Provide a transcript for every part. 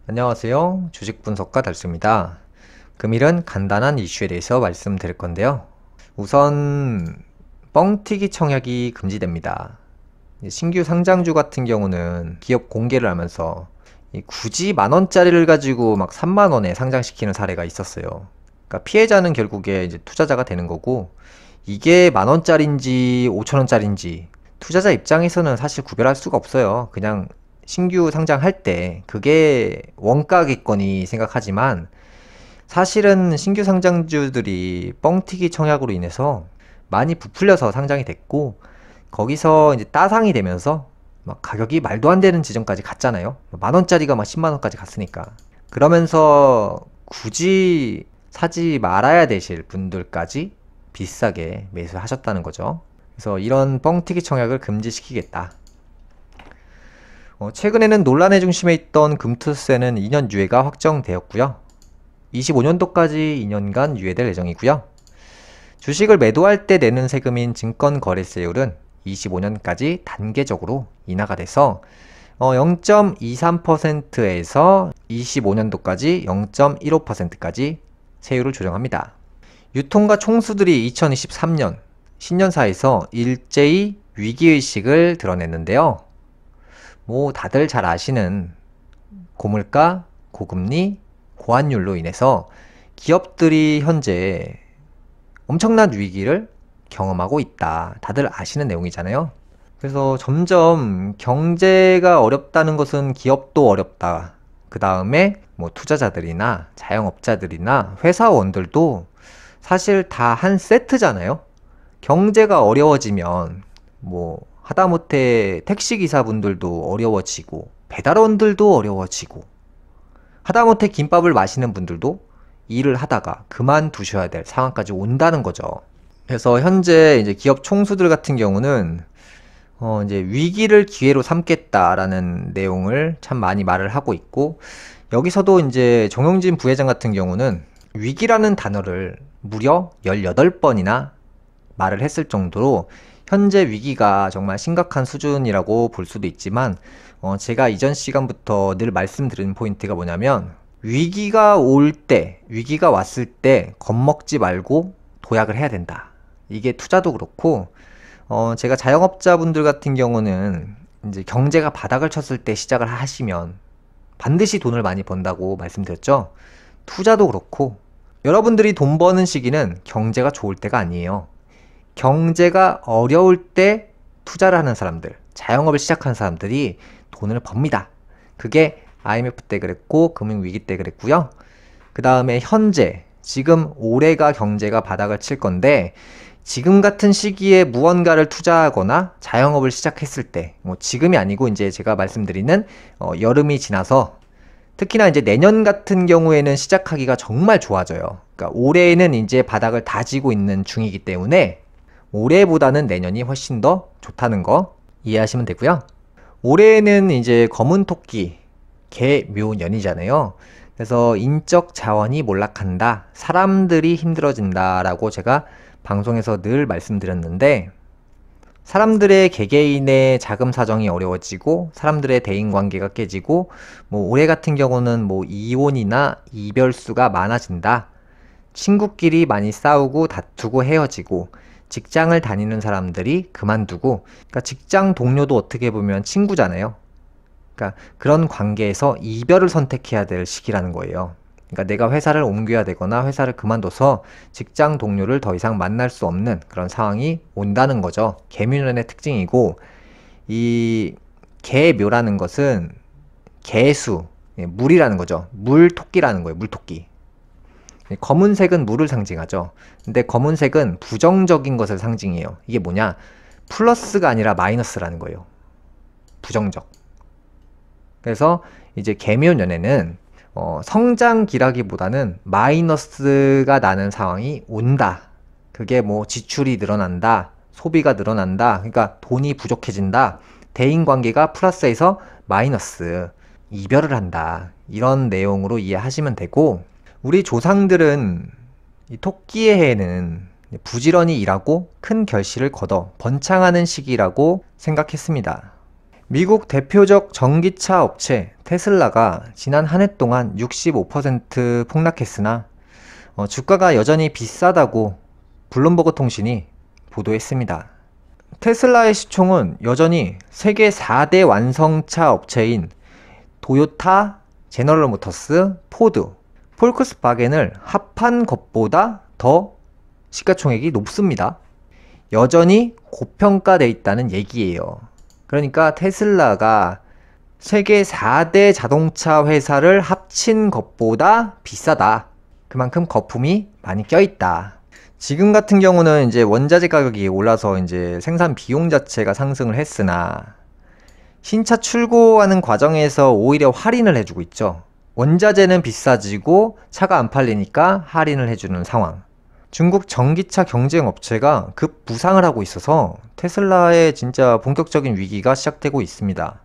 안녕하세요. 주식 분석가 달수입니다. 금일은 간단한 이슈에 대해서 말씀드릴 건데요. 우선 뻥튀기 청약이 금지됩니다. 신규 상장주 같은 경우는 기업 공개를 하면서 굳이 만 원짜리를 가지고 막 3만 원에 상장시키는 사례가 있었어요. 그러니까 피해자는 결국에 이제 투자자가 되는 거고, 이게 만 원짜리인지 5천 원짜리인지 투자자 입장에서는 사실 구별할 수가 없어요. 그냥 신규 상장할 때 그게 원가겠거니 생각하지만, 사실은 신규 상장주들이 뻥튀기 청약으로 인해서 많이 부풀려서 상장이 됐고, 거기서 이제 따상이 되면서 막 가격이 말도 안 되는 지점까지 갔잖아요. 만 원짜리가 막 10만 원까지 갔으니까. 그러면서 굳이 사지 말아야 되실 분들까지 비싸게 매수하셨다는 거죠. 그래서 이런 뻥튀기 청약을 금지시키겠다. 최근에는 논란의 중심에 있던 금투세는 2년 유예가 확정되었고요. 25년도까지 2년간 유예될 예정이고요. 주식을 매도할 때 내는 세금인 증권거래세율은 25년까지 단계적으로 인하가 돼서 0.23%에서 25년도까지 0.15%까지 세율을 조정합니다. 유통과 총수들이 2023년 신년사에서 일제히 위기의식을 드러냈는데요. 뭐 다들 잘 아시는 고물가, 고금리, 고환율로 인해서 기업들이 현재 엄청난 위기를 경험하고 있다. 다들 아시는 내용이잖아요. 그래서 점점 경제가 어렵다는 것은 기업도 어렵다. 그 다음에 뭐 투자자들이나 자영업자들이나 회사원들도 사실 다 한 세트잖아요. 경제가 어려워지면 뭐 하다못해 택시기사분들도 어려워지고 배달원들도 어려워지고 하다못해 김밥을 마시는 분들도 일을 하다가 그만두셔야 될 상황까지 온다는 거죠. 그래서 현재 이제 기업 총수들 같은 경우는 이제 위기를 기회로 삼겠다라는 내용을 참 많이 말을 하고 있고, 여기서도 이제 정용진 부회장 같은 경우는 위기라는 단어를 무려 18번이나 말을 했을 정도로 현재 위기가 정말 심각한 수준이라고 볼 수도 있지만, 제가 이전 시간부터 늘 말씀드리는 포인트가 뭐냐면, 위기가 올 때, 위기가 왔을 때 겁먹지 말고 도약을 해야 된다. 이게 투자도 그렇고, 제가 자영업자분들 같은 경우는 이제 경제가 바닥을 쳤을 때 시작을 하시면 반드시 돈을 많이 번다고 말씀드렸죠. 투자도 그렇고, 여러분들이 돈 버는 시기는 경제가 좋을 때가 아니에요. 경제가 어려울 때 투자를 하는 사람들, 자영업을 시작한 사람들이 돈을 법니다. 그게 IMF 때 그랬고 금융위기 때 그랬고요. 그 다음에 현재 지금 올해가 경제가 바닥을 칠 건데, 지금 같은 시기에 무언가를 투자하거나 자영업을 시작했을 때, 뭐 지금이 아니고 이제 제가 말씀드리는 여름이 지나서 특히나 이제 내년 같은 경우에는 시작하기가 정말 좋아져요. 그러니까 올해는 이제 바닥을 다지고 있는 중이기 때문에 올해보다는 내년이 훨씬 더 좋다는 거 이해하시면 되고요. 올해는 이제 검은 토끼 개묘년이잖아요. 그래서 인적 자원이 몰락한다, 사람들이 힘들어진다 라고 제가 방송에서 늘 말씀드렸는데, 사람들의 개개인의 자금 사정이 어려워지고 사람들의 대인관계가 깨지고, 뭐 올해 같은 경우는 뭐 이혼이나 이별수가 많아진다, 친구끼리 많이 싸우고 다투고 헤어지고, 직장을 다니는 사람들이 그만두고, 그러니까 직장 동료도 어떻게 보면 친구잖아요. 그러니까 그런 관계에서 이별을 선택해야 될 시기라는 거예요. 그러니까 내가 회사를 옮겨야 되거나 회사를 그만둬서 직장 동료를 더 이상 만날 수 없는 그런 상황이 온다는 거죠. 개묘년의 특징이고, 이 개묘라는 것은 개수, 물이라는 거죠. 물토끼라는 거예요. 물토끼. 검은색은 물을 상징하죠. 근데 검은색은 부정적인 것을 상징해요. 이게 뭐냐? 플러스가 아니라 마이너스라는 거예요. 부정적. 그래서 이제 개묘년에는 성장기라기보다는 마이너스가 나는 상황이 온다. 그게 뭐 지출이 늘어난다, 소비가 늘어난다, 그러니까 돈이 부족해진다, 대인관계가 플러스에서 마이너스, 이별을 한다, 이런 내용으로 이해하시면 되고, 우리 조상들은 이 토끼의 해에는 부지런히 일하고 큰 결실을 거둬 번창하는 시기라고 생각했습니다. 미국 대표적 전기차 업체 테슬라가 지난 한 해 동안 65% 폭락했으나 주가가 여전히 비싸다고 블룸버그 통신이 보도했습니다. 테슬라의 시총은 여전히 세계 4대 완성차 업체인 도요타, 제너럴 모터스, 포드, 폴크스바겐을 합한 것보다 더 시가총액이 높습니다. 여전히 고평가되어 있다는 얘기예요. 그러니까 테슬라가 세계 4대 자동차 회사를 합친 것보다 비싸다. 그만큼 거품이 많이 껴있다. 지금 같은 경우는 이제 원자재 가격이 올라서 이제 생산 비용 자체가 상승을 했으나 신차 출고하는 과정에서 오히려 할인을 해주고 있죠. 원자재는 비싸지고 차가 안 팔리니까 할인을 해주는 상황. 중국 전기차 경쟁 업체가 급 부상을 하고 있어서 테슬라의 진짜 본격적인 위기가 시작되고 있습니다.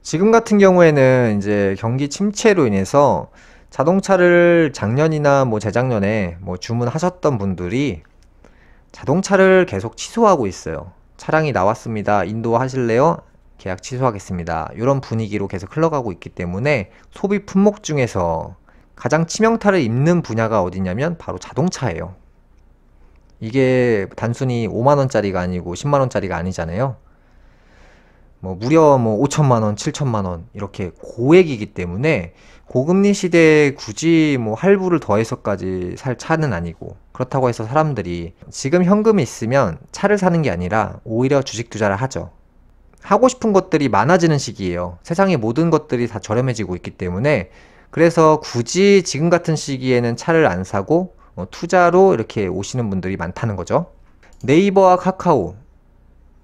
지금 같은 경우에는 이제 경기 침체로 인해서 자동차를 작년이나 재작년에 주문하셨던 분들이 자동차를 계속 취소하고 있어요. 차량이 나왔습니다. 인도하실래요? 계약 취소하겠습니다. 이런 분위기로 계속 흘러가고 있기 때문에 소비 품목 중에서 가장 치명타를 입는 분야가 어디냐면 바로 자동차예요. 이게 단순히 5만원짜리가 아니고 10만원짜리가 아니잖아요. 무려 5천만원, 7천만원 이렇게 고액이기 때문에 고금리 시대에 굳이 할부를 더해서까지 살 차는 아니고, 그렇다고 해서 사람들이 지금 현금이 있으면 차를 사는 게 아니라 오히려 주식 투자를 하죠. 하고 싶은 것들이 많아지는 시기예요. 세상의 모든 것들이 다 저렴해지고 있기 때문에, 그래서 굳이 지금 같은 시기에는 차를 안 사고 투자로 이렇게 오시는 분들이 많다는 거죠. 네이버와 카카오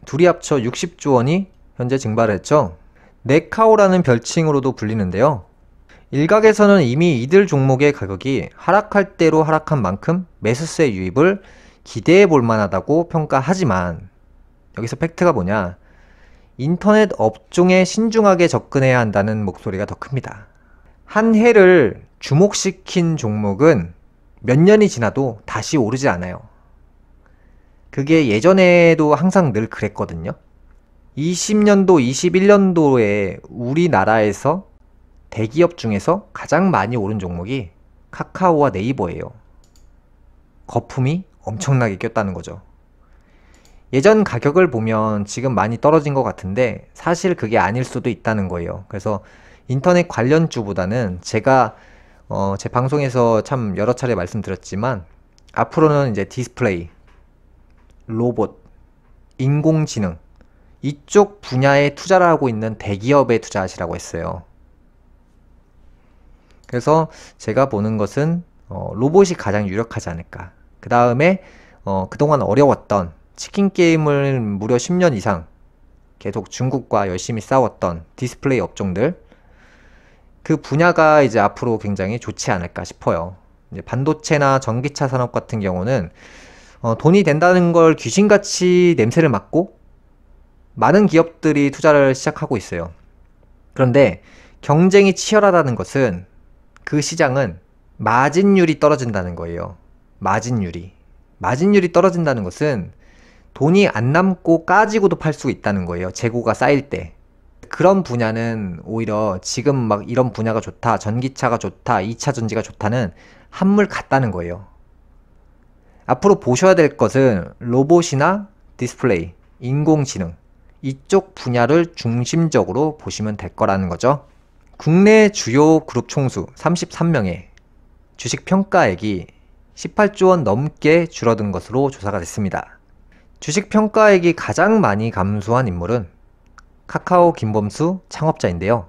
둘이 합쳐 60조 원이 현재 증발을 했죠. 네카오라는 별칭으로도 불리는데요. 일각에서는 이미 이들 종목의 가격이 하락할 대로 하락한 만큼 매수세 유입을 기대해 볼 만하다고 평가하지만, 여기서 팩트가 뭐냐? 인터넷 업종에 신중하게 접근해야 한다는 목소리가 더 큽니다. 한 해를 주목시킨 종목은 몇 년이 지나도 다시 오르지 않아요. 그게 예전에도 항상 늘 그랬거든요. 20년도, 21년도에 우리나라에서 대기업 중에서 가장 많이 오른 종목이 카카오와 네이버예요. 거품이 엄청나게 꼈다는 거죠. 예전 가격을 보면 지금 많이 떨어진 것 같은데 사실 그게 아닐 수도 있다는 거예요. 그래서 인터넷 관련주보다는 제가 제 방송에서 참 여러 차례 말씀드렸지만 앞으로는 이제 디스플레이, 로봇, 인공지능 이쪽 분야에 투자를 하고 있는 대기업에 투자하시라고 했어요. 그래서 제가 보는 것은 로봇이 가장 유력하지 않을까. 그 다음에 그동안 어려웠던 치킨 게임을 무려 10년 이상 계속 중국과 열심히 싸웠던 디스플레이 업종들, 그 분야가 이제 앞으로 굉장히 좋지 않을까 싶어요. 이제 반도체나 전기차 산업 같은 경우는 돈이 된다는 걸 귀신같이 냄새를 맡고 많은 기업들이 투자를 시작하고 있어요. 그런데 경쟁이 치열하다는 것은 그 시장은 마진율이 떨어진다는 거예요. 마진율이 떨어진다는 것은 돈이 안 남고 까지고도 팔 수 있다는 거예요. 재고가 쌓일 때. 그런 분야는 오히려 지금 막 이런 분야가 좋다, 전기차가 좋다, 2차 전지가 좋다는 한물 같다는 거예요. 앞으로 보셔야 될 것은 로봇이나 디스플레이, 인공지능 이쪽 분야를 중심적으로 보시면 될 거라는 거죠. 국내 주요 그룹 총수 33명의 주식 평가액이 18조 원 넘게 줄어든 것으로 조사가 됐습니다. 주식 평가액이 가장 많이 감소한 인물은 카카오 김범수 창업자인데요.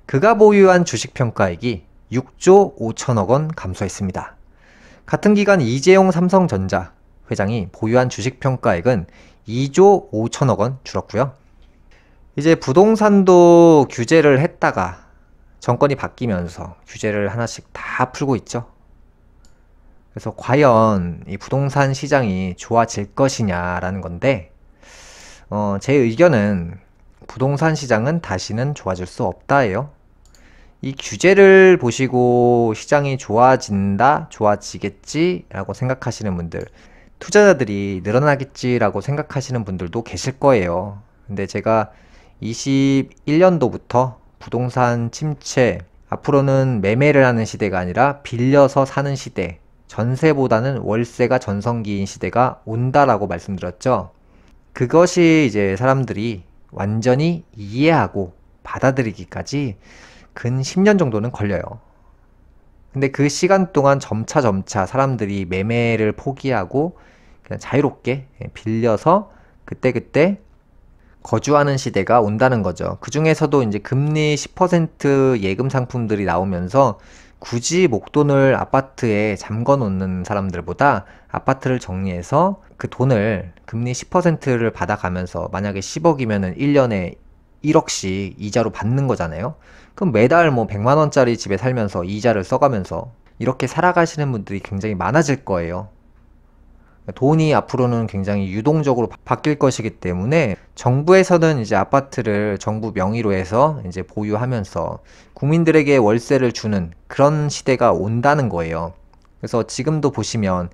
그가 보유한 주식 평가액이 6조 5천억 원 감소했습니다. 같은 기간 이재용 삼성전자 회장이 보유한 주식 평가액은 2조 5천억 원 줄었고요. 이제 부동산도 규제를 했다가 정권이 바뀌면서 규제를 하나씩 다 풀고 있죠. 그래서 과연 이 부동산 시장이 좋아질 것이냐라는 건데, 제 의견은 부동산 시장은 다시는 좋아질 수 없다예요. 이 규제를 보시고 시장이 좋아진다, 좋아지겠지라고 생각하시는 분들, 투자자들이 늘어나겠지라고 생각하시는 분들도 계실 거예요. 근데 제가 21년도부터 부동산 침체, 앞으로는 매매를 하는 시대가 아니라 빌려서 사는 시대, 전세보다는 월세가 전성기인 시대가 온다라고 말씀드렸죠. 그것이 이제 사람들이 완전히 이해하고 받아들이기까지 근 10년 정도는 걸려요. 근데 그 시간 동안 점차 사람들이 매매를 포기하고 그냥 자유롭게 빌려서 그때그때 거주하는 시대가 온다는 거죠. 그 중에서도 이제 금리 10% 예금 상품들이 나오면서 굳이 목돈을 아파트에 잠궈 놓는 사람들보다 아파트를 정리해서 그 돈을 금리 10%를 받아가면서 만약에 10억이면은 1년에 1억씩 이자로 받는 거잖아요. 그럼 매달 뭐 100만 원짜리 집에 살면서 이자를 써가면서 이렇게 살아가시는 분들이 굉장히 많아질 거예요. 돈이 앞으로는 굉장히 유동적으로 바뀔 것이기 때문에 정부에서는 이제 아파트를 정부 명의로 해서 이제 보유하면서 국민들에게 월세를 주는 그런 시대가 온다는 거예요. 그래서 지금도 보시면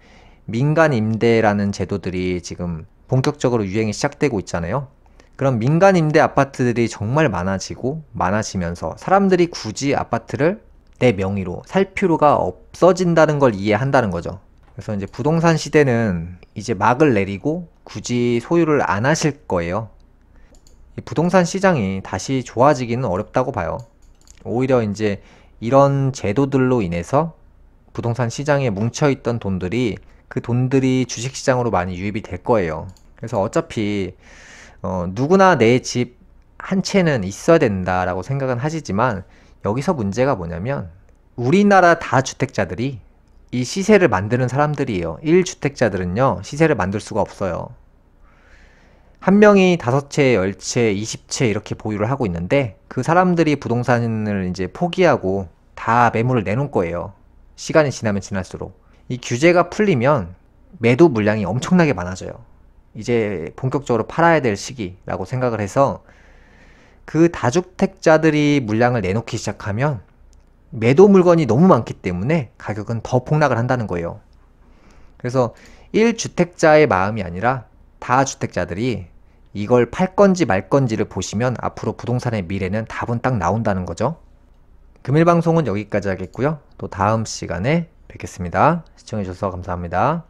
민간 임대라는 제도들이 지금 본격적으로 유행이 시작되고 있잖아요. 그럼 민간 임대 아파트들이 정말 많아지면서 사람들이 굳이 아파트를 내 명의로 살 필요가 없어진다는 걸 이해한다는 거죠. 그래서 이제 부동산 시대는 이제 막을 내리고 굳이 소유를 안 하실 거예요. 이 부동산 시장이 다시 좋아지기는 어렵다고 봐요. 오히려 이제 이런 제도들로 인해서 부동산 시장에 뭉쳐있던 돈들이 그 돈들이 주식시장으로 많이 유입이 될 거예요. 그래서 어차피 누구나 내 집 한 채는 있어야 된다라고 생각은 하시지만 여기서 문제가 뭐냐면 우리나라 다주택자들이 이 시세를 만드는 사람들이에요. 1주택자들은요 시세를 만들 수가 없어요. 한 명이 5채, 10채, 20채 이렇게 보유를 하고 있는데 그 사람들이 부동산을 이제 포기하고 다 매물을 내놓을 거예요. 시간이 지나면 지날수록. 이 규제가 풀리면 매도 물량이 엄청나게 많아져요. 이제 본격적으로 팔아야 될 시기라고 생각을 해서 그 다주택자들이 물량을 내놓기 시작하면 매도 물건이 너무 많기 때문에 가격은 더 폭락을 한다는 거예요. 그래서 1주택자의 마음이 아니라 다주택자들이 이걸 팔 건지 말 건지를 보시면 앞으로 부동산의 미래는 답은 딱 나온다는 거죠. 금일 방송은 여기까지 하겠고요. 또 다음 시간에 뵙겠습니다. 시청해주셔서 감사합니다.